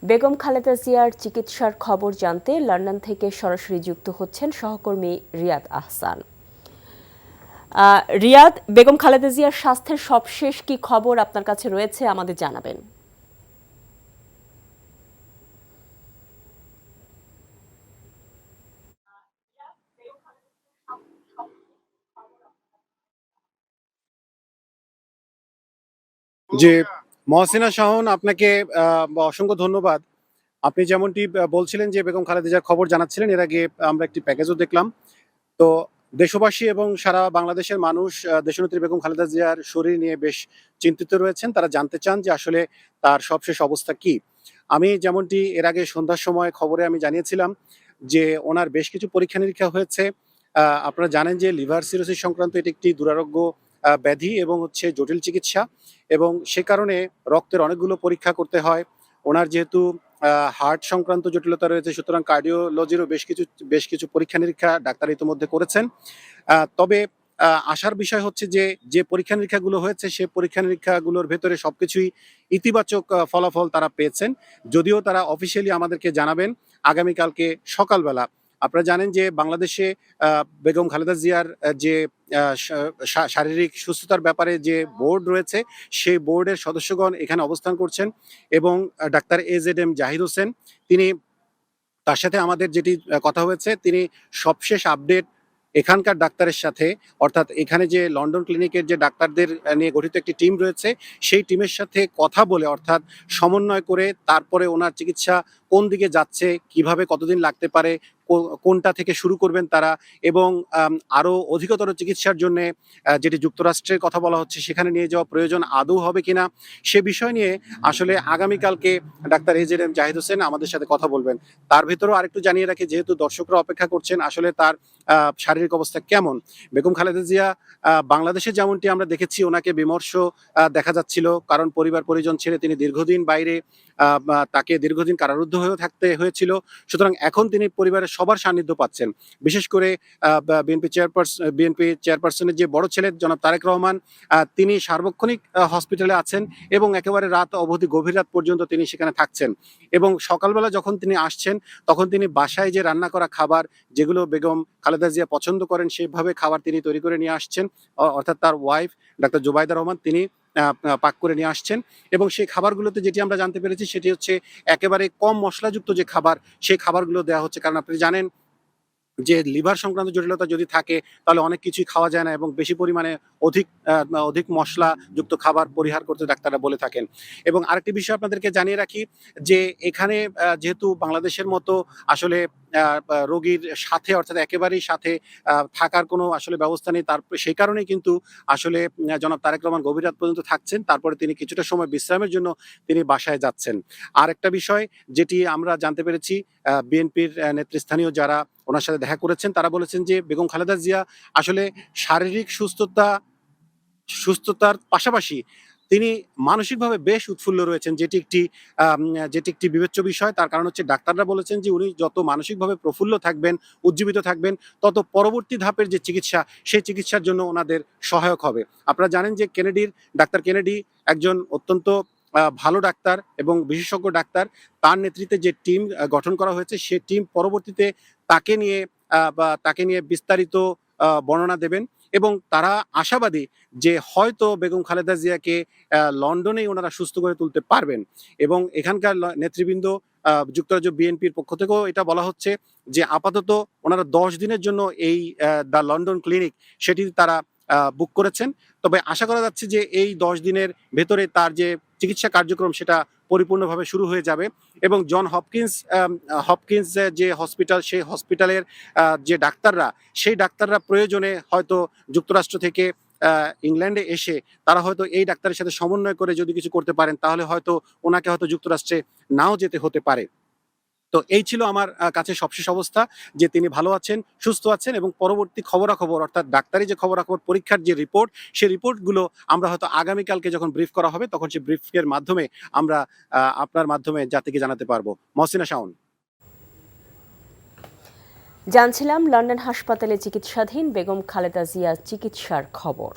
বেগম খালেদা জিয়ার চিকিৎসার খবর জানতে লন্ডন থেকে সরাসরি যুক্ত হচ্ছেন সহকর্মী রিয়াদ আহসান। রিয়াদ, বেগম খালেদা জিয়ার স্বাস্থ্যের সবশেষ কি খবর আপনার কাছে রয়েছে আমাদের জানাবেন। যে মহসিনা শাহন, আপনাকে অসংখ্য ধন্যবাদ। আপনি যেমনটি বলছিলেন যে বেগম খালেদা জিয়ার খবর জানাচ্ছিলেন, এর আগে আমরা একটি প্যাকেজও দেখলাম। তো দেশবাসী এবং সারা বাংলাদেশের মানুষ দেশনেত্রী বেগম খালেদা জিয়ার শরীর নিয়ে বেশ চিন্তিত রয়েছেন। তারা জানতে চান যে আসলে তার সবশেষ অবস্থা কি। আমি যেমনটি এর আগে সন্ধ্যার সময় খবরে আমি জানিয়েছিলাম যে ওনার বেশ কিছু পরীক্ষা নিরীক্ষা হয়েছে। আপনারা জানেন যে লিভার সিরোসিস সংক্রান্ত এটি একটি দুরারোগ্য ব্যাধি এবং হচ্ছে জটিল চিকিৎসা, এবং সে কারণে রক্তের অনেকগুলো পরীক্ষা করতে হয়। ওনার যেহেতু হার্ট সংক্রান্ত জটিলতা রয়েছে, সুতরাং কার্ডিওলজিরও বেশ কিছু পরীক্ষা নিরীক্ষা ডাক্তার ইতিমধ্যে করেছেন। তবে আশার বিষয় হচ্ছে যে পরীক্ষা নিরীক্ষাগুলো হয়েছে, সে পরীক্ষা নিরীক্ষাগুলোর ভেতরে সবকিছুই ইতিবাচক ফলাফল তারা পেয়েছেন। যদিও তারা অফিসিয়ালি আমাদেরকে জানাবেন আগামীকালকে সকালবেলা। আপনারা জানেন যে বাংলাদেশে বেগম খালেদা জিয়ার যে শারীরিক সুস্থতার ব্যাপারে যে বোর্ড রয়েছে, সেই বোর্ডের সদস্যগণ এখানে অবস্থান করছেন, এবং ডাক্তার AZM জাহিদ হোসেন, তিনি, তার সাথে আমাদের যেটি কথা হয়েছে, তিনি সবশেষ আপডেট এখানকার ডাক্তারের সাথে, অর্থাৎ এখানে যে লন্ডন ক্লিনিকের যে ডাক্তারদের নিয়ে গঠিত একটি টিম রয়েছে, সেই টিমের সাথে কথা বলে, অর্থাৎ সমন্বয় করে তারপরে ওনার চিকিৎসা কোন দিকে যাচ্ছে, কিভাবে কতদিন লাগতে পারে, কোনটা থেকে শুরু করবেন তারা, এবং আরও অধিকতর চিকিৎসার জন্য যেটি যুক্তরাষ্ট্রের কথা বলা হচ্ছে সেখানে নিয়ে যাওয়া প্রয়োজন আদৌ হবে কিনা, সে বিষয় নিয়ে আসলে আগামীকালকে ডাক্তার AZM জাহিদ হোসেন আমাদের সাথে কথা বলবেন। তার ভেতরেও আরেকটু জানিয়ে রাখি, যেহেতু দর্শকরা অপেক্ষা করছেন আসলে তার শারীরিক অবস্থা কেমন। বেগম খালেদা জিয়া বাংলাদেশে যেমনটি আমরা দেখেছি ওনাকে বিমর্ষ দেখা যাচ্ছিল, কারণ পরিবার পরিজন ছেড়ে তিনি দীর্ঘদিন বাইরে, তাকে দীর্ঘদিন কারারুদ্ধ হয়েও থাকতে হয়েছিল। সুতরাং এখন তিনি পরিবারের সবার সান্নিধ্য পাচ্ছেন। বিশেষ করে বিএনপি চেয়ারপারসনের যে বড় ছেলে জনাব তারেক রহমান, তিনি সার্বক্ষণিক হসপিটালে আছেন, এবং একেবারে রাত অবধি গভীর রাত পর্যন্ত তিনি সেখানে থাকছেন। এবং সকালবেলা যখন তিনি আসছেন, তখন তিনি বাসায় যে রান্না করা খাবার, যেগুলো বেগম খালেদা জিয়া পছন্দ করেন, সেভাবে খাবার তিনি তৈরি করে নিয়ে আসছেন। অর্থাৎ তার ওয়াইফ ডাক্তার জুবাইদা রহমান, তিনি পাক করে নিয়ে আসছেন। এবং সেই খাবারগুলোতে যেটি আমরা জানতে পেরেছি সেটি হচ্ছে একেবারে কম মশলাযুক্ত যে খাবার, সেই খাবারগুলো দেওয়া হচ্ছে। কারণ আপনি জানেন যে লিভার সংক্রান্ত জটিলতা যদি থাকে, তাহলে অনেক কিছুই খাওয়া যায় না, এবং বেশি পরিমাণে অধিক মশলাযুক্ত খাবার পরিহার করতে ডাক্তাররা বলে থাকেন। এবং আরেকটি বিষয় আপনাদেরকে জানিয়ে রাখি, যে এখানে যেহেতু বাংলাদেশের মতো আসলে রোগীর সাথে, অর্থাৎ একেবারেই সাথে থাকার কোনো আসলে ব্যবস্থা নেই, সেই কারণেই কিন্তু আসলে জনাব তারেক রহমান গভীর রাত পর্যন্ত থাকছেন, তারপরে তিনি কিছুটা সময় বিশ্রামের জন্য তিনি বাসায় যাচ্ছেন। আর একটা বিষয় যেটি আমরা জানতে পেরেছি, বিএনপির নেতৃস্থানীয় যারা ওনার সাথে দেখা করেছেন, তারা বলেছেন যে বেগম খালেদা জিয়া আসলে শারীরিক সুস্থতার পাশাপাশি তিনি মানসিকভাবে বেশ উৎফুল্ল রয়েছেন, যেটি একটি বিবেচ্য বিষয়। তার কারণ হচ্ছে ডাক্তাররা বলেছেন যে উনি যত মানসিকভাবে প্রফুল্ল থাকবেন, উজ্জীবিত থাকবেন, তত পরবর্তী ধাপের যে চিকিৎসা, সেই চিকিৎসার জন্য ওনাদের সহায়ক হবে। আপনারা জানেন যে ডাক্তার কেনেডি একজন অত্যন্ত ভালো ডাক্তার এবং বিশেষজ্ঞ ডাক্তার। তার নেতৃত্বে যে টিম গঠন করা হয়েছে, সে টিম পরবর্তীতে তাকে নিয়ে বিস্তারিত বর্ণনা দেবেন, এবং তারা আশাবাদী যে হয়তো বেগম খালেদা জিয়াকে লন্ডনেই ওনারা সুস্থ করে তুলতে পারবেন। এবং এখানকার নেতৃবৃন্দ, যুক্তরাজ্য বিএনপির পক্ষ থেকেও এটা বলা হচ্ছে যে আপাতত ওনারা 10 দিনের জন্য এই দ্য লন্ডন ক্লিনিক, সেটি তারা বুক করেছেন। তবে আশা করা যাচ্ছে যে এই 10 দিনের ভেতরে তার যে চিকিৎসা কার্যক্রম, সেটা পরিপূর্ণভাবে শুরু হয়ে যাবে, এবং জন হপকিন্স যে হসপিটাল, সেই হসপিটালের যে ডাক্তাররা, সেই ডাক্তাররা প্রয়োজনে হয়তো যুক্তরাষ্ট্র থেকে ইংল্যান্ডে এসে তারা হয়তো এই ডাক্তারের সাথে সমন্বয় করে যদি কিছু করতে পারেন, তাহলে হয়তো ওনাকে হয়তো যুক্তরাষ্ট্রে নাও যেতে হতে পারে। তো এই ছিল আমার কাছে সবশেষ অবস্থা, যে তিনি ভালো আছেন, সুস্থ আছেন, এবং পরবর্তী খবরাখবর, অর্থাৎ ডাক্তারি যে খবরাখবর, পরীক্ষার যে রিপোর্ট, সেই রিপোর্টগুলো আমরা হয়তো আগামীকালকে যখন ব্রিফ করা হবে, তখন সেই ব্রিফের মাধ্যমে আমরা আপনার মাধ্যমে জাতিকে জানাতে পারবো। মহসিনা শাওন। জানছিলাম লন্ডন হাসপাতালে চিকিৎসাধীন বেগম খালেদা জিয়ার চিকিৎসার খবর।